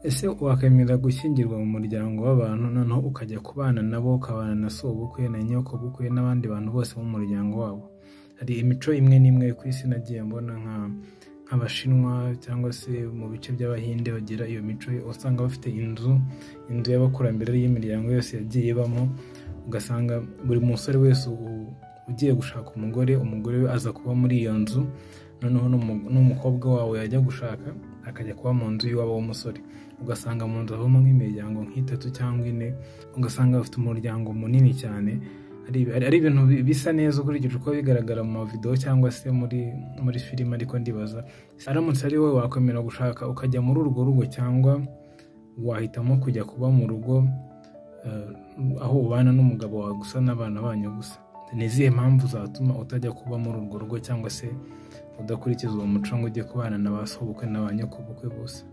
ese wakemera gushyingirwa mu muryango w'abantu noneho ukajya kubana nabo, ukabana na sobukwe na nyokobukwe n'abandi bantu bose mu muryango wabo? Hari imico imwe n'imwe ku isi nagiye mbona nk'abashinwa cyangwa se mu bice by'abahinde bagira iyo mico, usanga bafite inzu y'abakurambere y'imiryango yose yagiye ibamo, ugasanga buri musore wese ugiye gushaka umugore we aza kuba muri iyo nzu, noneho n'umukobwa wawe yajya gushaka akajya kuba mu nzu y'iwabo w'umusore, ugasanga mu nzu habamo nk'imiryango nk'itatu cyangwa ine, ugasanga bafite umuryango munini cyane. Ari ibintu bisa neza ukurikije uko bigaragara mu mavideo cyangwa se muri filime, ariko ndibaza aramutse ari wowe wakwemera gushaka ukajya muri urwo rugo, cyangwa wahitamo kujya kuba mu rugo aho ubana n'umugabo wawe gusa n'abana banyu gusa? Ni izihe mpamvu zatuma utajya kuba muri urwo rugo, cyangwa se udakurikiza uwo muco ngo ujye kubana na ba sobukwe na ba nyokobukwe bose?